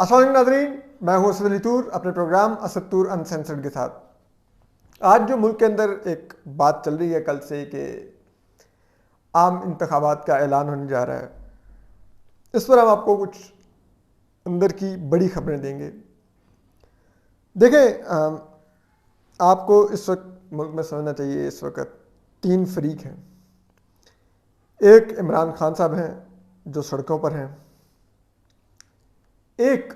السلام علیکم ناظرین، میں ہوں اسد علی طور اپنے پروگرام اسد طور انسینسرڈ کے ساتھ۔ آج جو ملک کے اندر ایک بات چل رہی ہے کل سے کہ عام انتخابات کا اعلان ہونے جا رہا ہے، اس پر ہم آپ کو کچھ اندر کی بڑی خبریں دیں گے۔ دیکھیں، آپ کو اس وقت ملک میں سمجھنا چاہیے اس وقت تین فریق ہیں۔ ایک عمران خان صاحب ہیں جو سڑکوں پر ہیں، ایک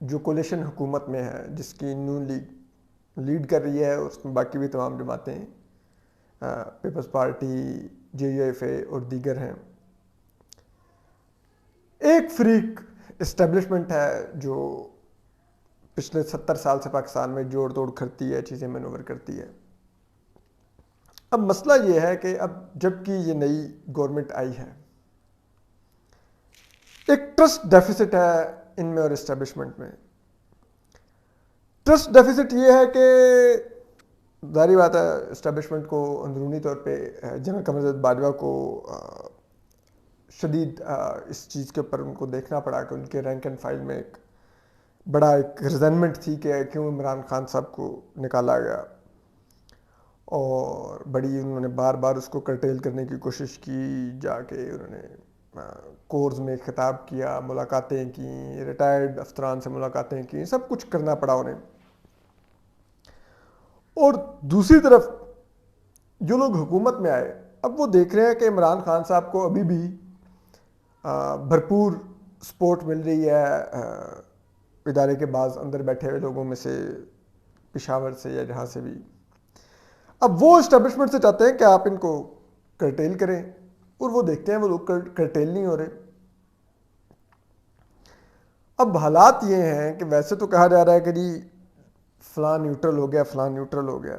جو کولیشن حکومت میں ہے جس کی نون لیگ لیڈ کر رہی ہے، اس میں باقی بھی تمام جماعتیں پیپلز پارٹی، جے یو ایف اے اور دیگر ہیں۔ ایک فریق اسٹیبلشمنٹ ہے جو پچھلے 70 سال سے پاکستان میں جوڑ توڑ کرتی ہے، چیزیں مینوور کرتی ہے۔ اب مسئلہ یہ ہے کہ اب جب کہ یہ نئی گورنمنٹ آئی ہے، ایک ٹرسٹ ڈیفیسٹ ہے ان میں اور اسٹیبلشمنٹ میں۔ ٹرسٹ ڈیفیسٹ یہ ہے کہ ظاہری بات ہے اسٹیبلشمنٹ کو اندرونی طور پہ جنرل قمر زید باجوہ کو شدید اس چیز کے اوپر ان کو دیکھنا پڑا کہ ان کے رینک اینڈ فائل میں ایک بڑا ایک ریزنمنٹ تھی کہ کیوں عمران خان صاحب کو نکالا گیا، اور بڑی انہوں نے بار بار اس کو کرٹیل کرنے کی کوشش کی، جا کے انہوں نے کورز میں خطاب کیا، ملاقاتیں کیں، ریٹائرڈ افسران سے ملاقاتیں کیں، سب کچھ کرنا پڑا انہیں۔ اور دوسری طرف جو لوگ حکومت میں آئے، اب وہ دیکھ رہے ہیں کہ عمران خان صاحب کو ابھی بھی بھرپور سپورٹ مل رہی ہے ادارے کے بعض اندر بیٹھے ہوئے لوگوں میں سے، پشاور سے یا جہاں سے بھی۔ اب وہ اسٹیبلشمنٹ سے چاہتے ہیں کہ آپ ان کو کرٹیل کریں، اور وہ دیکھتے ہیں وہ لوگ کرٹیل نہیں ہو رہے۔ اب حالات یہ ہیں کہ ویسے تو کہا جا رہا ہے کہ جی فلاں نیوٹرل ہو گیا، فلاں نیوٹرل ہو گیا،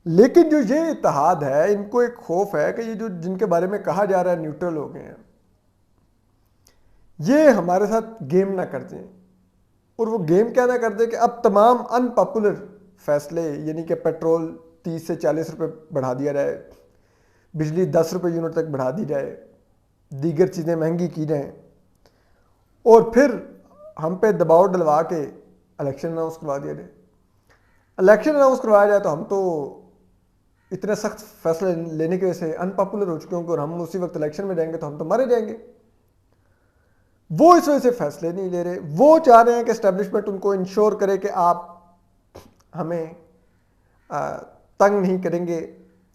لیکن جو یہ اتحاد ہے ان کو ایک خوف ہے کہ یہ جو جن کے بارے میں کہا جا رہا ہے نیوٹرل ہو گئے ہیں، یہ ہمارے ساتھ گیم نہ کر دیں۔ اور وہ گیم کیا نہ کر دیں کہ اب تمام ان پاپولر فیصلے، یعنی کہ پیٹرول 30 سے 40 روپے بڑھا دیا جائے، بجلی 10 روپے یونٹ تک بڑھا دی جائے، دیگر چیزیں مہنگی کی جائیں، اور پھر ہم پہ دباؤ ڈلوا کے الیکشن اناؤنس کروا دیا جائے۔ الیکشن اناؤنس کروایا جائے تو ہم تو اتنے سخت فیصلے لینے کی وجہ سے ان پاپولر ہو چکے ہوں گے، اور ہم اسی وقت الیکشن میں جائیں گے تو ہم تو مارے جائیں گے۔ وہ اس وجہ سے فیصلے نہیں لے رہے۔ وہ چاہ رہے ہیں کہ اسٹیبلشمنٹ ان کو انشور کرے کہ آپ ہمیں تنگ نہیں کریں گے،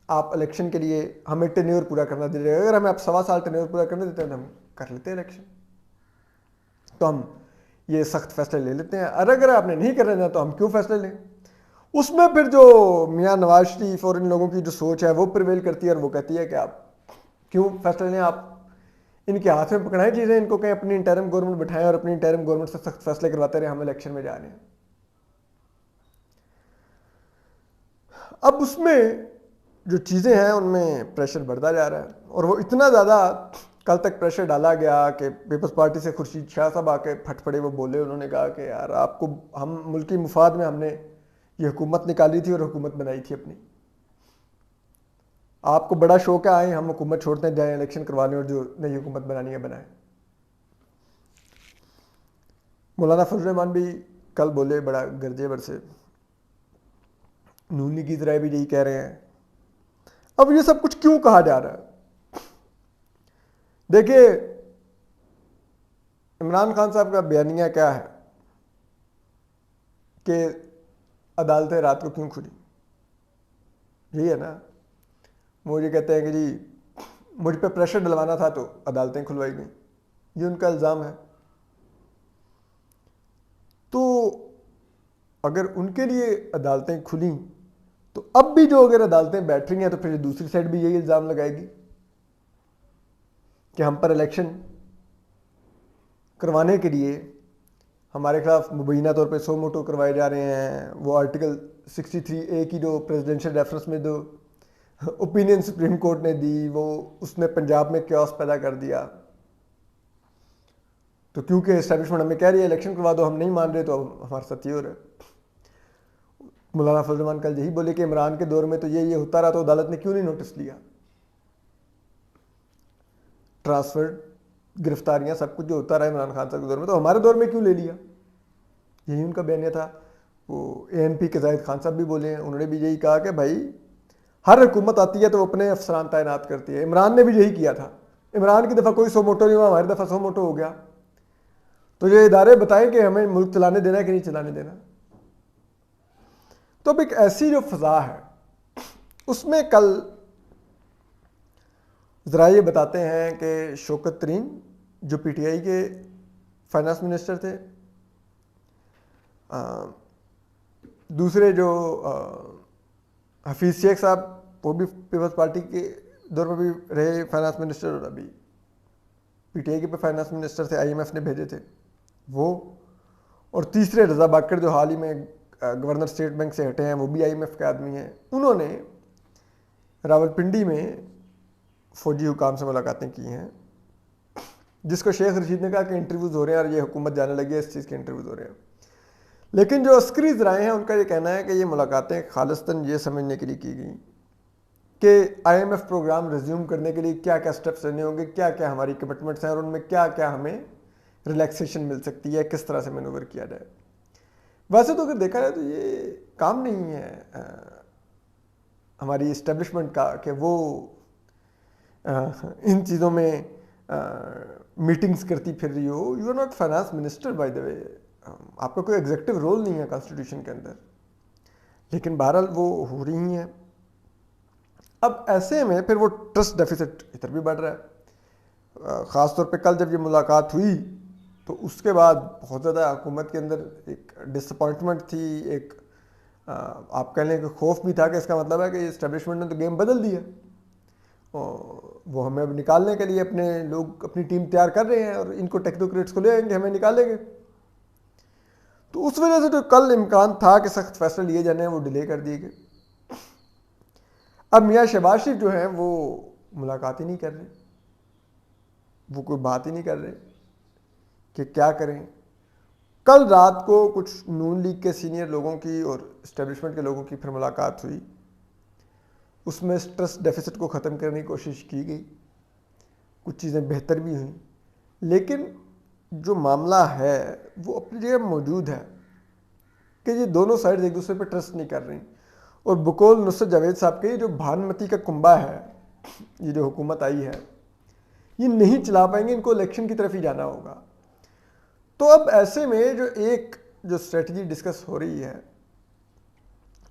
آپ الیکشن کے لیے ہمیں ٹینیور پورا کرنا دیجیے گا۔ اگر ہمیں آپ 1.25 سال ٹینیور پورا کرنے دیتے ہیں تو ہم کر لیتے ہیں الیکشن، تو ہم یہ سخت فیصلے لے لیتے ہیں۔ اور اگر آپ نے نہیں کرنا دینا تو ہم کیوں فیصلے لیں؟ اس میں پھر جو میاں نواز شریف اور ان لوگوں کی جو سوچ ہے وہ پریویل کرتی ہے، اور وہ کہتی ہے کہ آپ کیوں فیصلے لیں، آپ ان کے ہاتھ میں پکڑائیں چیزیں، ان کو کہیں اپنی انٹرم گورنمنٹ بٹھائیں اور اپنی انٹرم گورنمنٹ سے سخت فیصلے کرواتے رہے، ہم الیکشن میں جا رہے ہیں۔ اب اس میں جو چیزیں ہیں ان میں پریشر بڑھتا جا رہا ہے، اور وہ اتنا زیادہ کل تک پریشر ڈالا گیا کہ پیپلز پارٹی سے خورشید شاہ صاحب آ کے پھٹ پڑے، وہ بولے، انہوں نے کہا کہ یار آپ کو ہم ملکی مفاد میں ہم نے یہ حکومت نکالی تھی اور حکومت بنائی تھی اپنی، آپ کو بڑا شوق ہے آئیں ہم حکومت چھوڑتے ہیں، جائیں الیکشن کروانے اور جو نئی حکومت بنانی ہے بنائیں۔ مولانا فضل الرحمان بھی کل بولے بڑا گرجے بھر سے، نون لیگ کی ذرائع بھی یہی کہہ رہے ہیں۔ اب یہ سب کچھ کیوں کہا جا رہا ہے؟ دیکھیے عمران خان صاحب کا بیانیہ کیا ہے کہ عدالتیں رات کو کیوں کھلی، یہی ہے نا۔ وہ یہ کہتے ہیں کہ جی مجھ پہ پریشر ڈلوانا تھا تو عدالتیں کھلوائی گئیں، یہ ان کا الزام ہے۔ تو اگر ان کے لیے عدالتیں کھلیں تو اب بھی جو اگر عدالتیں بیٹھ رہی ہیں تو پھر دوسری سائڈ بھی یہی الزام لگائے گی کہ ہم پر الیکشن کروانے کے لیے ہمارے خلاف مبینہ طور پہ 100 موٹو کروائے جا رہے ہیں۔ وہ آرٹیکل 63A کی جو پریزیڈنشل ریفرنس میں جو اوپینین سپریم کورٹ نے دی، وہ اس نے پنجاب میں کیوس پیدا کر دیا۔ تو کیونکہ اسٹیبلشمنٹ ہمیں کہہ رہی ہے الیکشن کروا دو، ہم نہیں مان رہے، تو ہمارے ساتھ یہ ہو رہا ہے۔ مولانا فضل الرحمان کل یہی بولے کہ عمران کے دور میں تو یہ ہوتا رہا، تو عدالت نے کیوں نہیں نوٹس لیا؟ ٹرانسفر گرفتاریاں سب کچھ جو ہوتا رہا عمران خان صاحب کے دور میں، تو ہمارے دور میں کیوں لے لیا؟ یہی ان کا بیانیہ تھا. وہ ANP کے زاہد خان صاحب بھی بولے ہیں، انہوں نے بھی یہی کہا کہ بھائی ہر حکومت آتی ہے تو وہ اپنے افسران تعینات کرتی ہے. عمران نے بھی یہی کیا تھا. عمران کی دفعہ کوئی 100 موٹو نہیں ہوا، ہماری دفعہ 100 موٹو ہو گیا. تو یہ ادارے بتائیں کہ ہمیں ملک چلانے دینا ہے کہ نہیں چلانے دینا. تو اب ایک ایسی جو فضا ہے اس میں کل ذرا یہ بتاتے ہیں کہ شوکت ترین جو PTI کے فائنانس منسٹر تھے، دوسرے جو حفیظ شیخ صاحب وہ بھی پیپلز پارٹی کے دور میں بھی رہے فائنانس منسٹر، اور ابھی PTI کے فائنانس منسٹر تھے، IMF نے بھیجے تھے وہ، اور تیسرے رضا باکر جو حال ہی میں گورنر اسٹیٹ بینک سے ہٹے ہیں وہ بھی IMF کے آدمی ہیں. انہوں نے راولپنڈی میں فوجی حکام سے ملاقاتیں کی ہیں، جس کو شیخ رشید نے کہا کہ انٹرویوز ہو رہے ہیں اور یہ حکومت جانے لگی ہے، اس چیز کے انٹرویوز ہو رہے ہیں. لیکن جو عسکری ذرائع ہیں ان کا یہ کہنا ہے کہ یہ ملاقاتیں خالصتاً یہ سمجھنے کے لیے کی گئیں کہ IMF پروگرام ریزیوم کرنے کے لیے کیا کیا سٹیپس لینے ہوں گے، کیا کیا ہماری کمٹمنٹس ہیں، اور ان میں کیا کیا ہمیں ریلیکسیشن مل سکتی ہے، کس طرح سے مینوور کیا جائے. ویسے تو اگر دیکھا جائے تو یہ کام نہیں ہے ہماری اسٹیبلشمنٹ کا کہ وہ ان چیزوں میں میٹنگز کرتی پھر رہی ہو. You are not finance minister by the way, آپ کا کوئی ایگزیکٹو رول نہیں ہے کانسٹیٹیوشن کے اندر، لیکن بہرحال وہ ہو رہی ہیں. اب ایسے میں پھر وہ ٹرسٹ ڈیفیسٹ ادھر بھی بڑھ رہا ہے. خاص طور پہ کل جب یہ ملاقات ہوئی تو اس کے بعد بہت زیادہ حکومت کے اندر ایک ڈس اپوائنٹمنٹ تھی، ایک آپ کہہ لیں کہ خوف بھی تھا کہ اس کا مطلب ہے کہ اسٹیبلشمنٹ نے تو گیم بدل دیا، وہ ہمیں اب نکالنے کے لیے اپنے لوگ اپنی ٹیم تیار کر رہے ہیں اور ان کو ٹیکنوکریٹس کو لے آئیں گے، ہمیں نکالیں گے. تو اس وجہ سے جو کل امکان تھا کہ سخت فیصلے لیے جانے ہیں وہ ڈیلے کر دیے گئے. اب میاں شہباز شریف جو ہیں وہ ملاقات ہی نہیں کر رہے، وہ کوئی بات ہی نہیں کر رہے کہ کیا کریں. کل رات کو کچھ نون لیگ کے سینئر لوگوں کی اور اسٹیبلشمنٹ کے لوگوں کی پھر ملاقات ہوئی، اس میں ٹرسٹ ڈیفیسٹ کو ختم کرنے کی کوشش کی گئی، کچھ چیزیں بہتر بھی ہوئیں، لیکن جو معاملہ ہے وہ اپنی جگہ موجود ہے کہ یہ دونوں سائڈز ایک دوسرے پہ ٹرسٹ نہیں کر رہی. اور بقول نصرت جاوید صاحب کے جو بھانمتی کا کنبہ ہے، یہ جو حکومت آئی ہے یہ نہیں چلا پائیں گے، ان کو الیکشن کی طرف ہی جانا ہوگا. تو اب ایسے میں جو ایک جو اسٹریٹجی ڈسکس ہو رہی ہے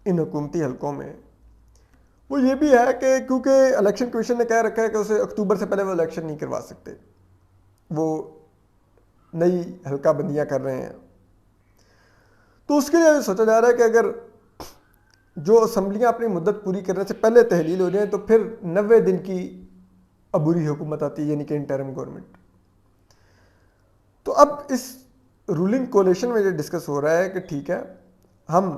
ان حکومتی حلقوں میں وہ یہ بھی ہے کہ کیونکہ الیکشن کمیشن نے کہہ رکھا ہے کہ اسے اکتوبر سے پہلے وہ الیکشن نہیں کروا سکتے، وہ نئی حلقہ بندیاں کر رہے ہیں، تو اس کے لیے سوچا جا رہا ہے کہ اگر جو اسمبلیاں اپنی مدت پوری کرنے سے پہلے تحلیل ہو جائیں تو پھر 90 دن کی عبوری حکومت آتی ہے، یعنی کہ انٹرم گورنمنٹ. تو اب اس رولنگ کولیشن میں یہ ڈسکس ہو رہا ہے کہ ٹھیک ہے ہم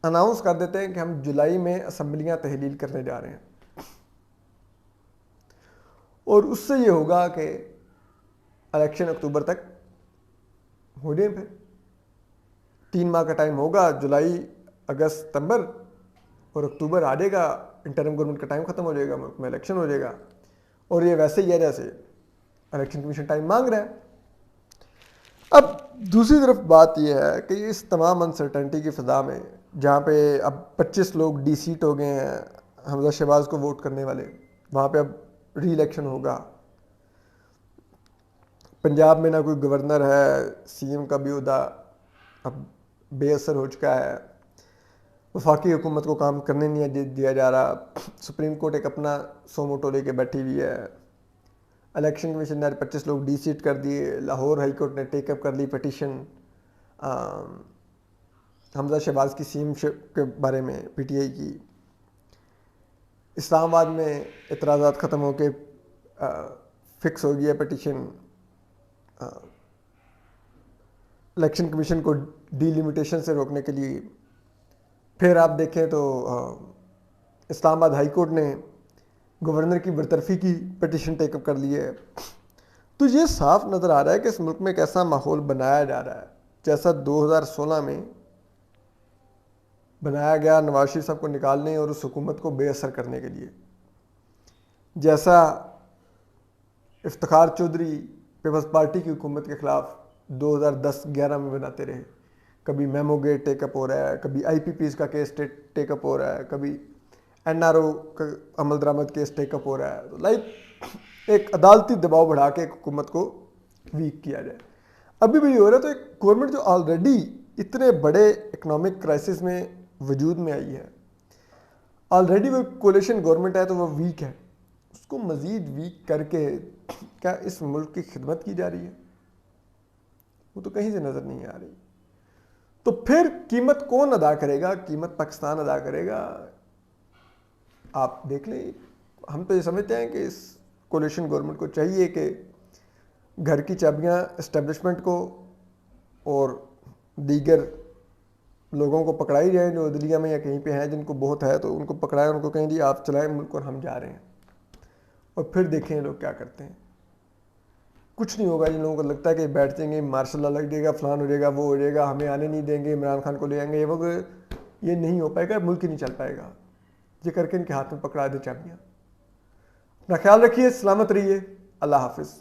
اناؤنس کر دیتے ہیں کہ ہم جولائی میں اسمبلیاں تحلیل کرنے جا رہے ہیں، اور اس سے یہ ہوگا کہ الیکشن اکتوبر تک ہو جائیں. پھر 3 ماہ کا ٹائم ہوگا، جولائی اگست ستمبر اور اکتوبر آ جائے گا، انٹرم گورنمنٹ کا ٹائم ختم ہو جائے گا، ملک میں الیکشن ہو جائے گا. اور یہ ویسے ہی ہے جیسے الیکشن کمیشن ٹائم مانگ رہا ہے. اب دوسری طرف بات یہ ہے کہ اس تمام انسرٹنٹی کی فضا میں جہاں پہ اب 25 لوگ ڈی سیٹ ہو گئے ہیں حمزہ شہباز کو ووٹ کرنے والے، وہاں پہ اب ری الیکشن ہوگا. پنجاب میں نہ کوئی گورنر ہے، CM کا بھی عہدہ اب بے اثر ہو چکا ہے، وفاقی حکومت کو کام کرنے نہیں دیا جا رہا، سپریم کورٹ ایک اپنا سو موٹو لے کے بیٹھی ہوئی ہے، الیکشن کمیشن نے 25 لوگ ڈی سیٹ کر دیے، لاہور ہائی کورٹ نے ٹیک اپ کر لی پٹیشن حمزہ شہباز کی CM شپ کے بارے میں PTI کی. اسلام آباد میں اعتراضات ختم ہو کے فکس ہو گیا پٹیشن. الیکشن کمیشن کو ڈی لمیٹیشن سے روکنے کے لیے. پھر آپ دیکھیں تو اسلام آباد ہائی کورٹ نے گورنر کی برطرفی کی پٹیشن ٹیک اپ کر لی ہے. تو یہ صاف نظر آ رہا ہے کہ اس ملک میں ایک ایسا ماحول بنایا جا رہا ہے جیسا 2016 میں بنایا گیا نواز شریف صاحب کو نکالنے اور اس حکومت کو بے اثر کرنے کے لیے، جیسا افتخار چودھری پیپلز پارٹی کی حکومت کے خلاف 2010-11 میں بناتے رہے. کبھی میمو گیٹ ٹیک اپ ہو رہا ہے, کبھی آئی پی پیز کا کیس ٹیک اپ ہو رہا ہے, کبھی این آر او کا عمل درآمد کیس ٹیک اپ ہو رہا ہے. تو لائک ایک عدالتی دباؤ بڑھا کے ایک حکومت کو ویک کیا جائے. ابھی بھی یہ ہو رہا ہے. تو ایک گورنمنٹ جو آلریڈی اتنے بڑے اکنامک کرائسس میں وجود میں آئی ہے, آلریڈی وہ کولیشن گورنمنٹ ہے تو وہ ویک ہے, اس کو مزید ویک کر کے کیا اس ملک کی خدمت کی جا رہی ہے؟ وہ تو کہیں سے نظر نہیں آ رہی. تو پھر قیمت کون ادا کرے گا؟ قیمت پاکستان ادا کرے گا. آپ دیکھ لیں, ہم تو یہ سمجھتے ہیں کہ اس کولیشن گورنمنٹ کو چاہیے کہ گھر کی چابیاں اسٹیبلشمنٹ کو اور دیگر لوگوں کو پکڑائی جائیں جو عدلیہ میں یا کہیں پہ ہیں, جن کو بہت ہے تو ان کو پکڑائیں, ان کو کہیں جی آپ چلائیں ملک اور ہم جا رہے ہیں, اور پھر دیکھیں لوگ کیا کرتے ہیں. کچھ نہیں ہوگا. جن لوگوں کو لگتا ہے کہ بیٹھ جائیں گے, مارشل لا لگ جائے گا, فلان ہو جائے گا, وہ ہو جائے گا, ہمیں آنے نہیں دیں گے, عمران خان کو لے آئیں گے, یہ نہیں ہو پائے گا, ملک ہی نہیں چل پائے گا. یہ کر کے ان کے ہاتھ میں پکڑا دے چابیاں. اپنا خیال رکھیے, سلامت رہیے, اللہ حافظ.